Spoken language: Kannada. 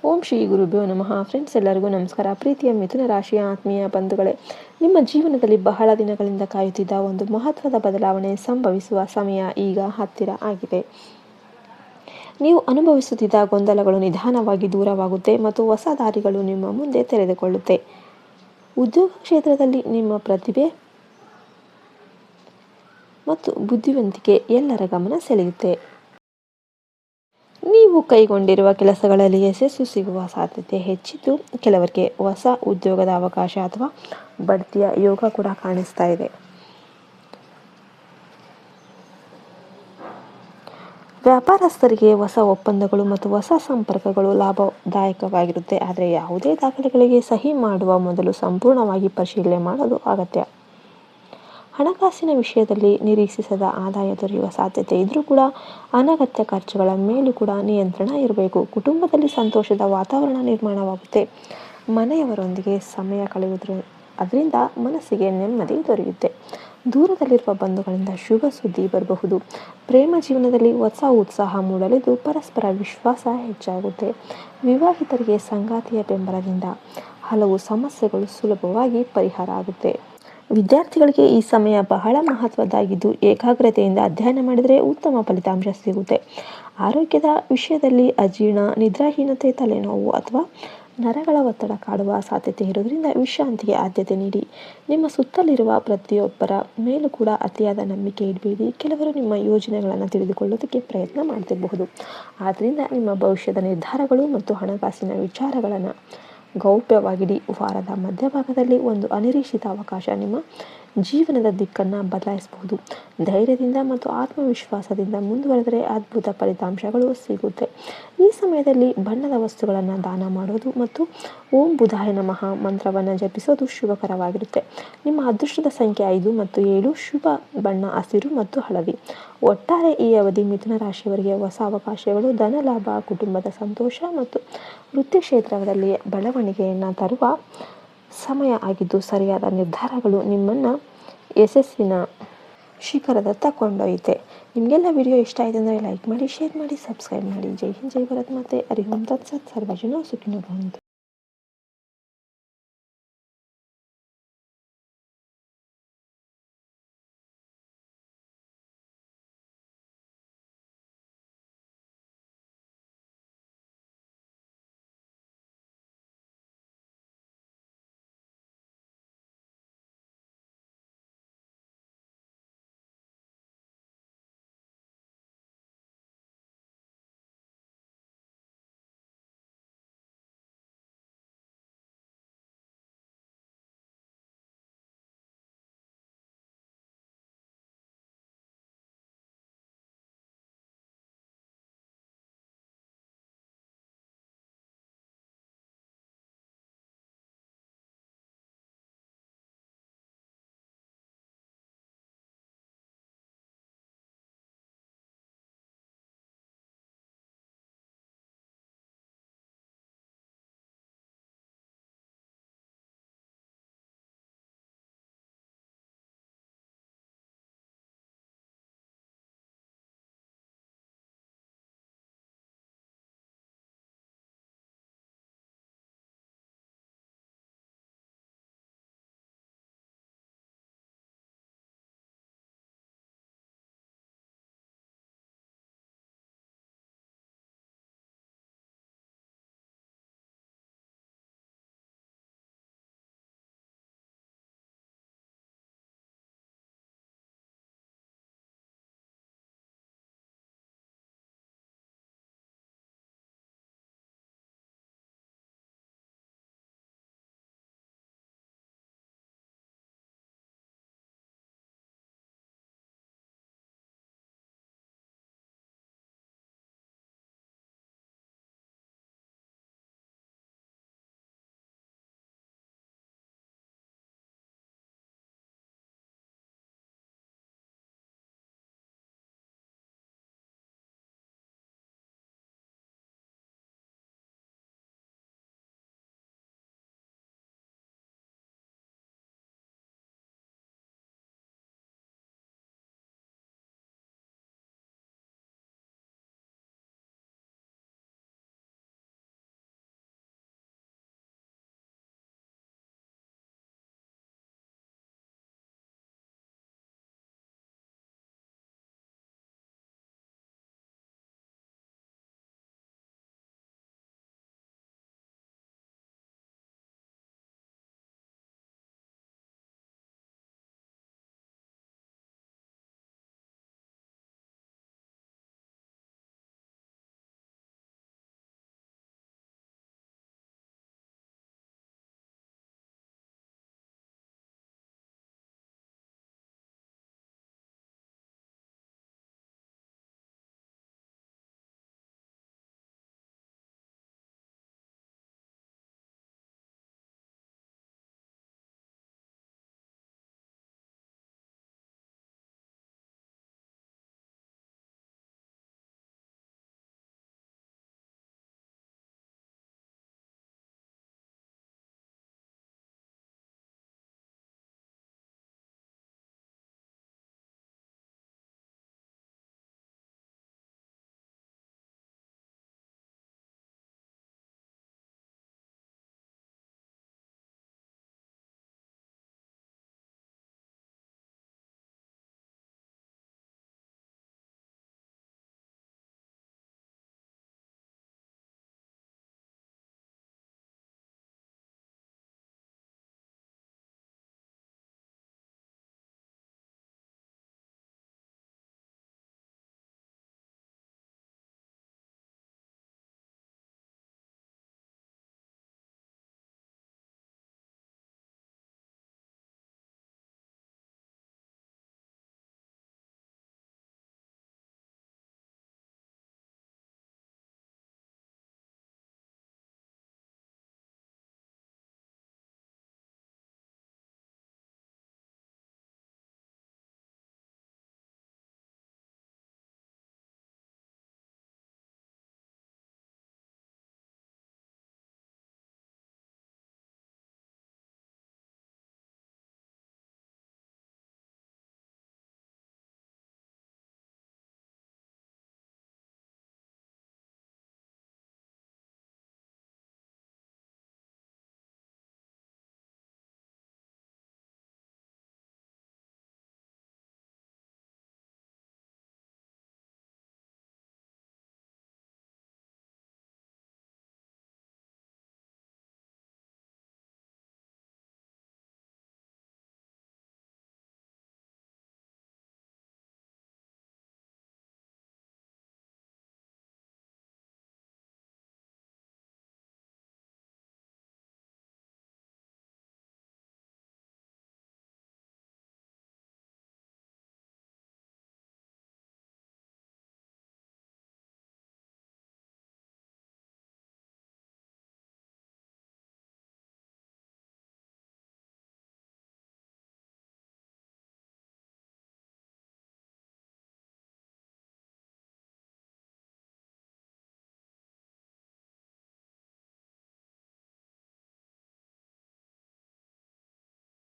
ಓಂ ಶ್ರೀ ಗುರುಭ್ಯೋ ನಮಃ. ಫ್ರೆಂಡ್ಸ್, ಎಲ್ಲರಿಗೂ ನಮಸ್ಕಾರ. ಪ್ರೀತಿಯ ಮಿಥುನ ರಾಶಿಯ ಆತ್ಮೀಯ ಬಂಧುಗಳೇ, ನಿಮ್ಮ ಜೀವನದಲ್ಲಿ ಬಹಳ ದಿನಗಳಿಂದ ಕಾಯುತ್ತಿದ್ದ ಒಂದು ಮಹತ್ವದ ಬದಲಾವಣೆ ಸಂಭವಿಸುವ ಸಮಯ ಈಗ ಹತ್ತಿರ ಆಗಿದೆ. ನೀವು ಅನುಭವಿಸುತ್ತಿದ್ದ ಗೊಂದಲಗಳು ನಿಧಾನವಾಗಿ ದೂರವಾಗುತ್ತೆ ಮತ್ತು ಹೊಸ ದಾರಿಗಳು ನಿಮ್ಮ ಮುಂದೆ ತೆರೆದುಕೊಳ್ಳುತ್ತೆ. ಉದ್ಯೋಗ ಕ್ಷೇತ್ರದಲ್ಲಿ ನಿಮ್ಮ ಪ್ರತಿಭೆ ಮತ್ತು ಬುದ್ಧಿವಂತಿಕೆ ಎಲ್ಲರ ಗಮನ ಸೆಳೆಯುತ್ತೆ. ನೀವು ಕೈಗೊಂಡಿರುವ ಕೆಲಸಗಳಲ್ಲಿ ಯಶಸ್ಸು ಸಿಗುವ ಸಾಧ್ಯತೆ ಹೆಚ್ಚಿದ್ದು, ಕೆಲವರಿಗೆ ಹೊಸ ಉದ್ಯೋಗದ ಅವಕಾಶ ಅಥವಾ ಬಡ್ತಿಯ ಯೋಗ ಕೂಡ ಕಾಣಿಸ್ತಾ ಇದೆ. ವ್ಯಾಪಾರಸ್ಥರಿಗೆ ಹೊಸ ಒಪ್ಪಂದಗಳು ಮತ್ತು ಹೊಸ ಸಂಪರ್ಕಗಳು ಲಾಭದಾಯಕವಾಗಿರುತ್ತೆ. ಆದರೆ ಯಾವುದೇ ದಾಖಲೆಗಳಿಗೆ ಸಹಿ ಮಾಡುವ ಮೊದಲು ಸಂಪೂರ್ಣವಾಗಿ ಪರಿಶೀಲನೆ ಮಾಡೋದು ಅಗತ್ಯ. ಹಣಕಾಸಿನ ವಿಷಯದಲ್ಲಿ ನಿರೀಕ್ಷಿಸದ ಆದಾಯ ದೊರೆಯುವ ಸಾಧ್ಯತೆ ಇದ್ರೂ ಕೂಡ ಅನಗತ್ಯ ಖರ್ಚುಗಳ ಮೇಲೂ ಕೂಡ ನಿಯಂತ್ರಣ ಇರಬೇಕು. ಕುಟುಂಬದಲ್ಲಿ ಸಂತೋಷದ ವಾತಾವರಣ ನಿರ್ಮಾಣವಾಗುತ್ತೆ. ಮನೆಯವರೊಂದಿಗೆ ಸಮಯ ಅದರಿಂದ ಮನಸ್ಸಿಗೆ ನೆಮ್ಮದಿ ದೊರೆಯುತ್ತೆ. ದೂರದಲ್ಲಿರುವ ಬಂಧುಗಳಿಂದ ಶುಭ ಸುದ್ದಿ ಬರಬಹುದು. ಪ್ರೇಮ ಜೀವನದಲ್ಲಿ ಹೊಸ ಉತ್ಸಾಹ ಮೂಡಲಿದ್ದು, ಪರಸ್ಪರ ವಿಶ್ವಾಸ ಹೆಚ್ಚಾಗುತ್ತೆ. ವಿವಾಹಿತರಿಗೆ ಸಂಗಾತಿಯ ಬೆಂಬಲದಿಂದ ಹಲವು ಸಮಸ್ಯೆಗಳು ಸುಲಭವಾಗಿ ಪರಿಹಾರ ಆಗುತ್ತೆ. ವಿದ್ಯಾರ್ಥಿಗಳಿಗೆ ಈ ಸಮಯ ಬಹಳ ಮಹತ್ವದ್ದಾಗಿದ್ದು, ಏಕಾಗ್ರತೆಯಿಂದ ಅಧ್ಯಯನ ಮಾಡಿದರೆ ಉತ್ತಮ ಫಲಿತಾಂಶ ಸಿಗುತ್ತೆ. ಆರೋಗ್ಯದ ವಿಷಯದಲ್ಲಿ ಅಜೀರ್ಣ, ನಿದ್ರಾಹೀನತೆ, ತಲೆನೋವು ಅಥವಾ ನರಗಳ ಒತ್ತಡ ಕಾಡುವ ಸಾಧ್ಯತೆ ಇರುವುದರಿಂದ ವಿಶ್ರಾಂತಿಗೆ ಆದ್ಯತೆ ನೀಡಿ. ನಿಮ್ಮ ಸುತ್ತಲಿರುವ ಪ್ರತಿಯೊಬ್ಬರ ಮೇಲೂ ಕೂಡ ಅತಿಯಾದ ನಂಬಿಕೆ ಇಡಬೇಡಿ. ಕೆಲವರು ನಿಮ್ಮ ಯೋಜನೆಗಳನ್ನು ತಿಳಿದುಕೊಳ್ಳೋದಕ್ಕೆ ಪ್ರಯತ್ನ ಮಾಡ್ತಿರಬಹುದು. ಆದ್ದರಿಂದ ನಿಮ್ಮ ಭವಿಷ್ಯದ ನಿರ್ಧಾರಗಳು ಮತ್ತು ಹಣಕಾಸಿನ ವಿಚಾರಗಳನ್ನು ಗೌಪ್ಯವಾಗಿಡಿ. ವಾರದ ಮಧ್ಯಭಾಗದಲ್ಲಿ ಒಂದು ಅನಿರೀಕ್ಷಿತ ಅವಕಾಶ ನಿಮ್ಮ ಜೀವನದ ದಿಕ್ಕನ್ನು ಬದಲಾಯಿಸಬಹುದು. ಧೈರ್ಯದಿಂದ ಮತ್ತು ಆತ್ಮವಿಶ್ವಾಸದಿಂದ ಮುಂದುವರೆದರೆ ಅದ್ಭುತ ಫಲಿತಾಂಶಗಳು ಸಿಗುತ್ತೆ. ಈ ಸಮಯದಲ್ಲಿ ಬಣ್ಣದ ವಸ್ತುಗಳನ್ನು ದಾನ ಮಾಡೋದು ಮತ್ತು ಓಂ ಬುಧಾಯ ನಮಃ ಮಂತ್ರವನ್ನು ಜಪಿಸೋದು ಶುಭಕರವಾಗಿರುತ್ತೆ. ನಿಮ್ಮ ಅದೃಷ್ಟದ ಸಂಖ್ಯೆ 5 ಮತ್ತು 7. ಶುಭ ಬಣ್ಣ ಹಸಿರು ಮತ್ತು ಹಳದಿ. ಒಟ್ಟಾರೆ ಈ ಅವಧಿ ಮಿಥುನ ರಾಶಿಯವರಿಗೆ ಹೊಸ ಅವಕಾಶಗಳು, ಧನ ಲಾಭ, ಕುಟುಂಬದ ಸಂತೋಷ ಮತ್ತು ವೃತ್ತಿ ಕ್ಷೇತ್ರದಲ್ಲಿ ಬೆಳವಣಿಗೆಯನ್ನು ತರುವ ಸಮಯ ಆಗಿದ್ದು, ಸರಿಯಾದ ನಿರ್ಧಾರಗಳು ನಿಮ್ಮನ್ನು ಯಶಸ್ಸಿನ ಶಿಖರದತ್ತ ಕೊಂಡೊಯ್ಯುತ್ತೆ. ನಿಮಗೆಲ್ಲ ವಿಡಿಯೋ ಇಷ್ಟ ಆಯಿತು ಅಂದರೆ ಲೈಕ್ ಮಾಡಿ, ಶೇರ್ ಮಾಡಿ, ಸಬ್ಸ್ಕ್ರೈಬ್ ಮಾಡಿ. ಜೈ ಹಿಂದ್, ಜೈ ಭಾರತ್ ಮಾತೆ. ಹರಿ ಓಂ ತತ್ಸತ್. ಸರ್ವಜನ ಸುಖಿನೋ ಭವಂತು.